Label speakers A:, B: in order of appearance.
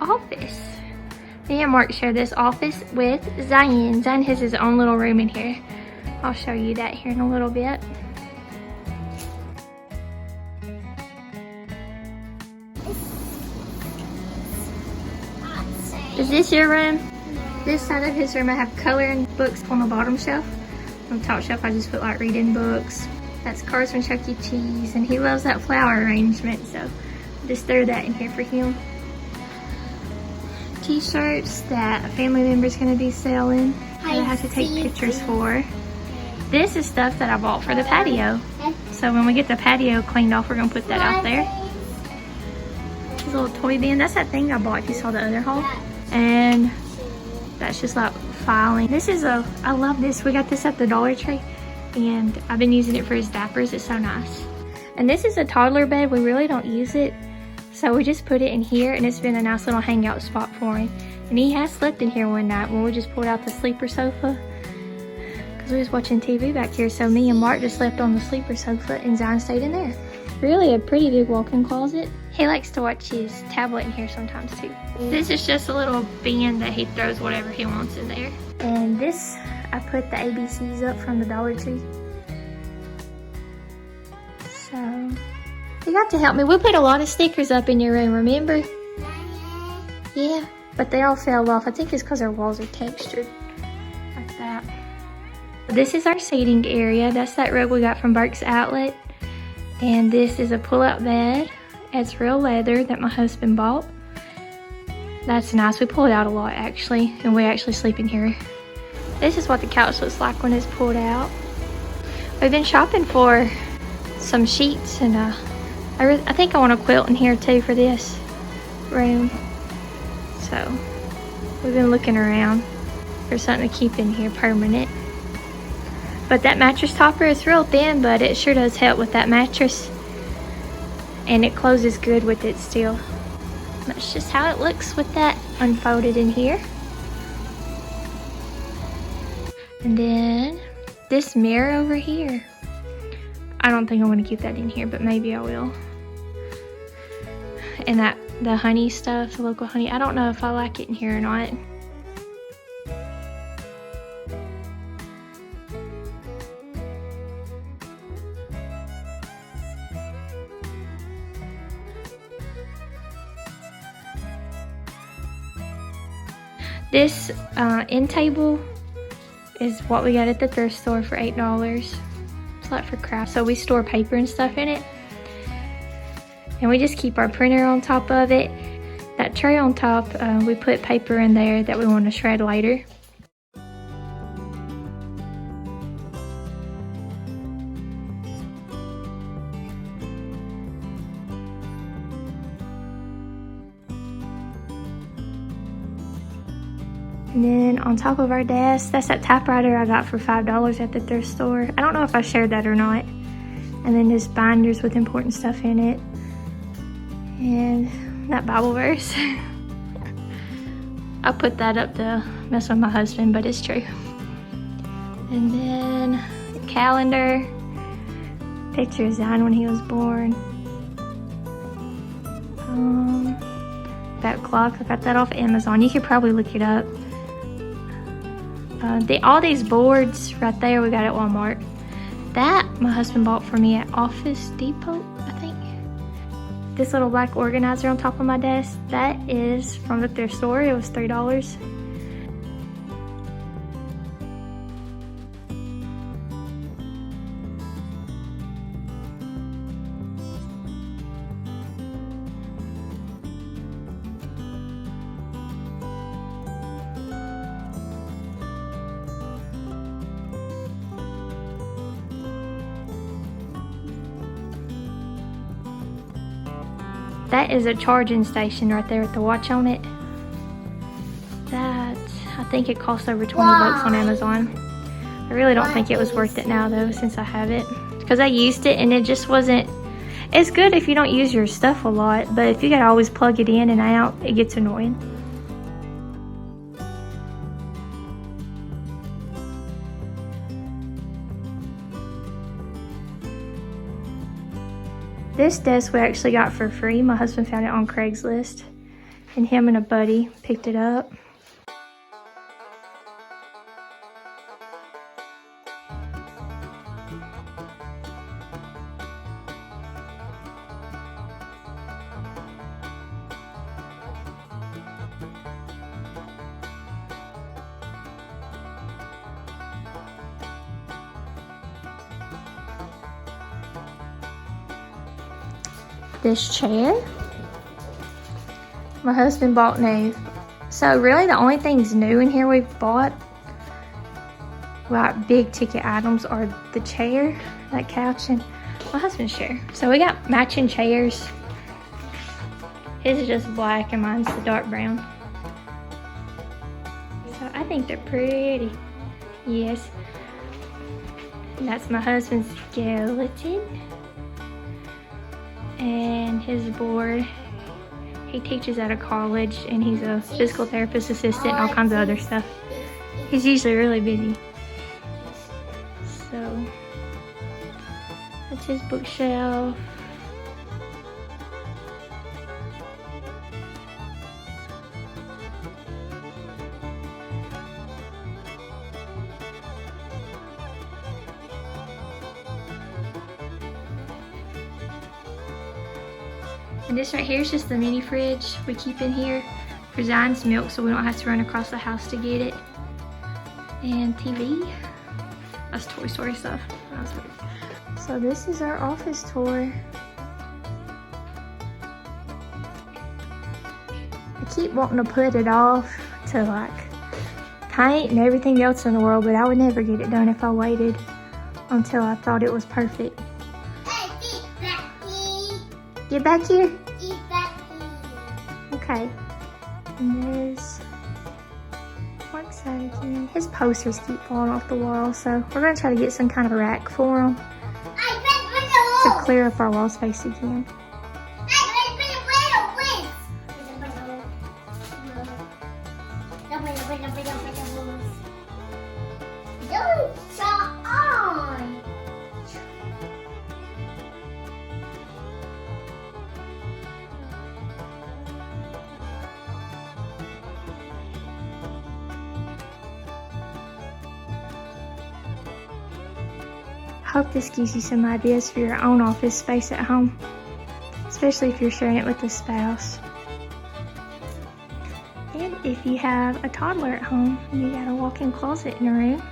A: office. Me and Mark share this office with Zion. Zion has his own little room in here. I'll show you that here in a little bit. Is this your room? This side of his room I have coloring books on the bottom shelf. On the top shelf I just put like reading books. That's cards from Chuck E. Cheese, and he loves that flower arrangement, so just throw that in here for him. T-shirts that a family member is going to be selling that I have to take pictures for. This is stuff that I bought for the patio. So when we get the patio cleaned off, we're going to put that out there. This little toy bin, that's that thing I bought if you saw the other haul. And that's just like filing. This is I love this. We got this at the Dollar Tree and I've been using it for his diapers. It's so nice. And this is a toddler bed. We really don't use it. So we just put it in here and it's been a nice little hangout spot for him. And he has slept in here one night when we just pulled out the sleeper sofa. Because we was watching TV back here. So me and Mark just slept on the sleeper sofa and Zion stayed in there. Really a pretty big walk-in closet. He likes to watch his tablet in here sometimes too. This is just a little bin that he throws whatever he wants in there. And this, I put the ABCs up from the Dollar Tree. So, you got to help me. We put a lot of stickers up in your room, remember? Yeah, but they all fell off. I think it's because our walls are textured like that. This is our seating area. That's that rug we got from Burke's Outlet. And this is a pull-out bed. It's real leather that my husband bought. That's nice. We pull it out a lot actually, and we actually sleep in here. This is what the couch looks like when it's pulled out. We've been shopping for some sheets, and I think I want a quilt in here too for this room. So we've been looking around for something to keep in here permanent. But that mattress topper is real thin, but it sure does help with that mattress. And it closes good with it still. That's just how it looks with that unfolded in here. And then this mirror over here. I don't think I want to keep that in here, but maybe I will. And the honey stuff, the local honey, I don't know if I like it in here or not. This end table is what we got at the thrift store for $8. It's like for craft, so we store paper and stuff in it. And we just keep our printer on top of it. That tray on top, we put paper in there that we want to shred later. And then on top of our desk, that's that typewriter I got for $5 at the thrift store. I don't know if I shared that or not. And then just binders with important stuff in it. And that Bible verse. I put that up to mess with my husband, but it's true. And then the calendar. Picture of Zion when he was born. That clock, I got that off Amazon. You could probably look it up. All these boards right there we got at Walmart. That my husband bought for me at Office Depot, I think. This little black organizer on top of my desk, that is from the thrift store. It was $3. That is a charging station right there with the watch on it. That, I think it costs over 20 bucks on Amazon. I really don't think it was worth it now though, since I have it. Because I used it and it just wasn't, it's good if you don't use your stuff a lot, but if you gotta always plug it in and out, it gets annoying. This desk we actually got for free. My husband found it on Craigslist. and him and a buddy picked it up. This chair, my husband bought new. So really the only things new in here we've bought, like big ticket items, are the chair, that couch, and my husband's chair. So we got matching chairs. His is just black and mine's the dark brown. So I think they're pretty. Yes. And that's my husband's skeleton. And his board, he teaches at a college and he's a physical therapist assistant and all kinds of other stuff. He's usually really busy. So that's his bookshelf. And this right here is just the mini fridge we keep in here for Zion's milk so we don't have to run across the house to get it. And TV. That's Toy Story stuff. So this is our office tour. I keep wanting to put it off to like paint and everything else in the world, but I would never get it done if I waited until I thought it was perfect. Get back here. Okay. And there's one side again. His posters keep falling off the wall, so we're going to try to get some kind of a rack for him to clear up our wall space again. I hope this gives you some ideas for your own office space at home, especially if you're sharing it with a spouse. And if you have a toddler at home and you got a walk-in closet in your room,